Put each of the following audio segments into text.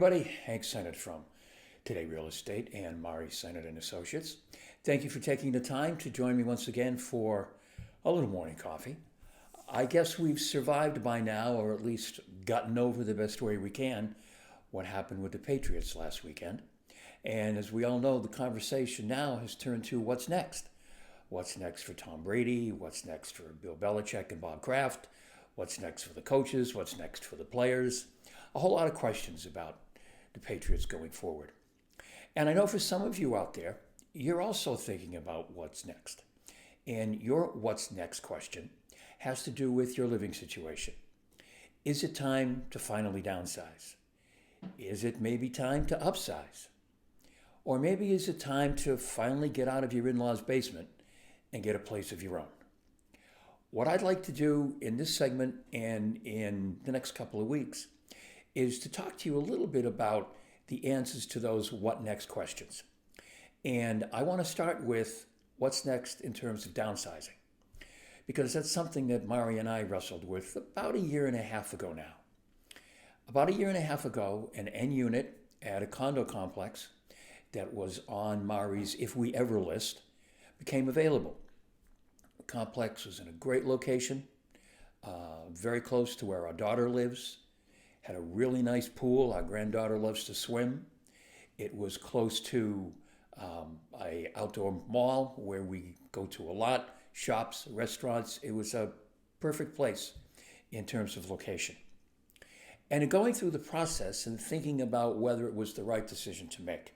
everybody. Hank Sennett from Today Real Estate and Mari Sennett and Associates. Thank you for taking the time to join me once again for a little morning coffee. I guess we've survived by now, or at least gotten over the best way we can, what happened with the Patriots last weekend. And as we all know, the conversation now has turned to what's next. What's next for Tom Brady? What's next for Bill Belichick and Bob Kraft? What's next for the coaches? What's next for the players? A whole lot of questions about the Patriots going forward. And I know for some of you out there, you're also thinking about what's next. And your what's next question has to do with your living situation. Is it time to finally downsize? Is it maybe time to upsize? Or maybe is it time to finally get out of your in-laws' basement and get a place of your own? What I'd like to do in this segment and in the next couple of weeks is to talk to you a little bit about the answers to those what next questions. And I want to start with what's next in terms of downsizing, because that's something that Mari and I wrestled with about a year and a half ago now. About a year and a half ago, an N unit at a condo complex that was on Mari's If We Ever list became available. The complex was in a great location, very close to where our daughter lives. Had a really nice pool. Our granddaughter loves to swim. It was close to a outdoor mall where we go to a lot, shops, restaurants. It was a perfect place in terms of location. And in going through the process and thinking about whether it was the right decision to make,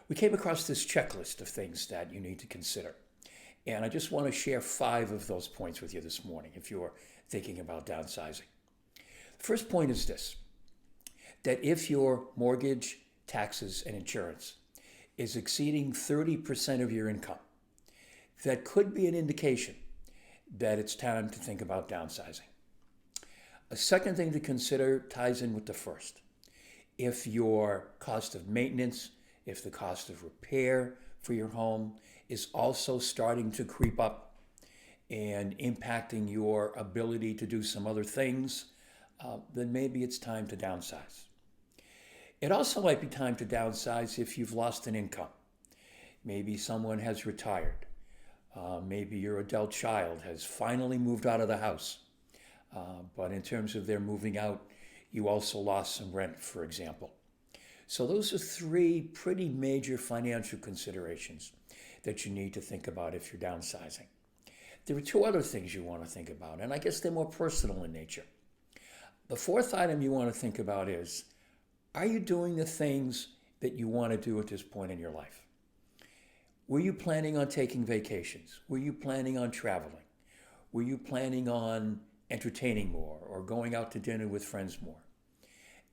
we came across this checklist of things that you need to consider. And I just want to share 5 of those points with you this morning if you're thinking about downsizing. The first point is this, that if your mortgage, taxes, and insurance is exceeding 30% of your income, that could be an indication that it's time to think about downsizing. A second thing to consider ties in with the first. If your cost of maintenance, if the cost of repair for your home is also starting to creep up and impacting your ability to do some other things, then maybe it's time to downsize. It also might be time to downsize if you've lost an income. Maybe someone has retired. Maybe your adult child has finally moved out of the house. But in terms of their moving out, you also lost some rent, for example. So those are 3 pretty major financial considerations that you need to think about if you're downsizing. There are 2 other things you want to think about, and I guess they're more personal in nature. The 4th item you want to think about is, are you doing the things that you want to do at this point in your life? Were you planning on taking vacations? Were you planning on traveling? Were you planning on entertaining more or going out to dinner with friends more?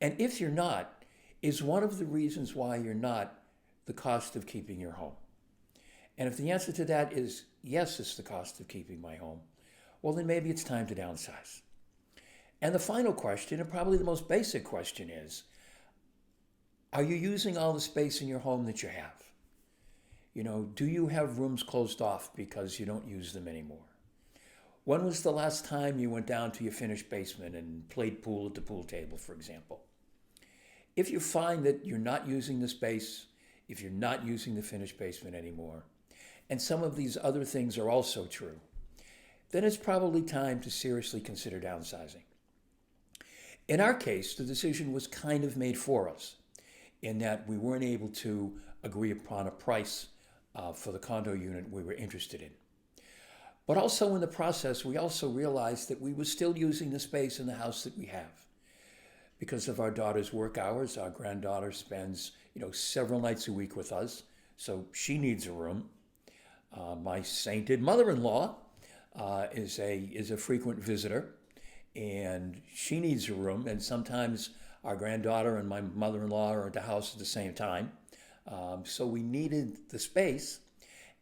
And if you're not, is one of the reasons why you're not the cost of keeping your home? And if the answer to that is yes, it's the cost of keeping my home, well, then maybe it's time to downsize. And the final question, and probably the most basic question, is, are you using all the space in your home that you have? Do you have rooms closed off because you don't use them anymore? When was the last time you went down to your finished basement and played pool at the pool table, for example? If you find that you're not using the space, if you're not using the finished basement anymore, and some of these other things are also true, then it's probably time to seriously consider downsizing. In our case, the decision was kind of made for us in that we weren't able to agree upon a price for the condo unit we were interested in. But also in the process, we also realized that we were still using the space in the house that we have. Because of our daughter's work hours, our granddaughter spends, several nights a week with us, so she needs a room. My sainted mother-in-law is a frequent visitor, and she needs a room, and sometimes our granddaughter and my mother-in-law are at the house at the same time. So we needed the space,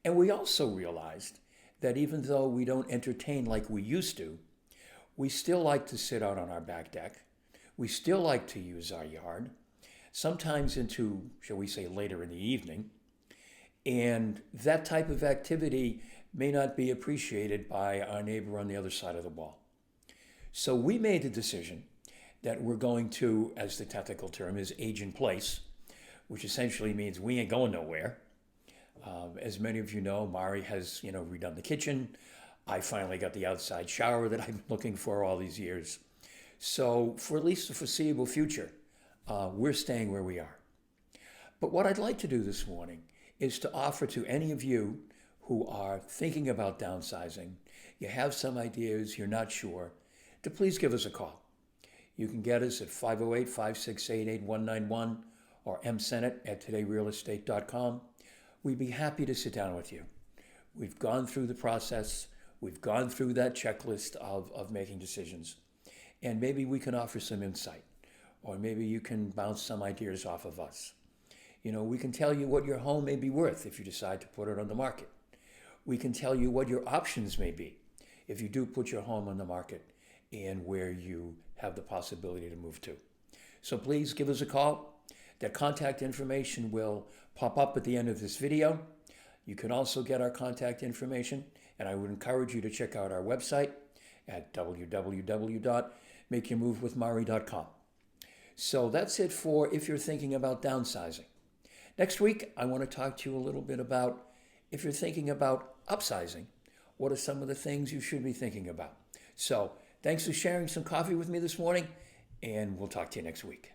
and we also realized that even though we don't entertain like we used to, we still like to sit out on our back deck. We still like to use our yard, sometimes into, shall we say, later in the evening. And that type of activity may not be appreciated by our neighbor on the other side of the wall. So we made the decision that we're going to, as the technical term is, age in place, which essentially means we ain't going nowhere. As many of you know, Mari has, redone the kitchen. I finally got the outside shower that I've been looking for all these years. So for at least the foreseeable future, we're staying where we are. But what I'd like to do this morning is to offer to any of you who are thinking about downsizing, you have some ideas, you're not sure, to please give us a call. You can get us at 508-568-8191 or msennett@todayrealestate.com. We'd be happy to sit down with you. We've gone through the process. We've gone through that checklist of making decisions. And maybe we can offer some insight, or maybe you can bounce some ideas off of us. We can tell you what your home may be worth if you decide to put it on the market. We can tell you what your options may be if you do put your home on the market and where you have the possibility to move to. So please give us a call. That contact information will pop up at the end of this video. You can also get our contact information, and I would encourage you to check out our website at www.makeyourmovewithmari.com. So that's it for if you're thinking about downsizing. Next week, I want to talk to you a little bit about if you're thinking about upsizing, what are some of the things you should be thinking about? So thanks for sharing some coffee with me this morning, and we'll talk to you next week.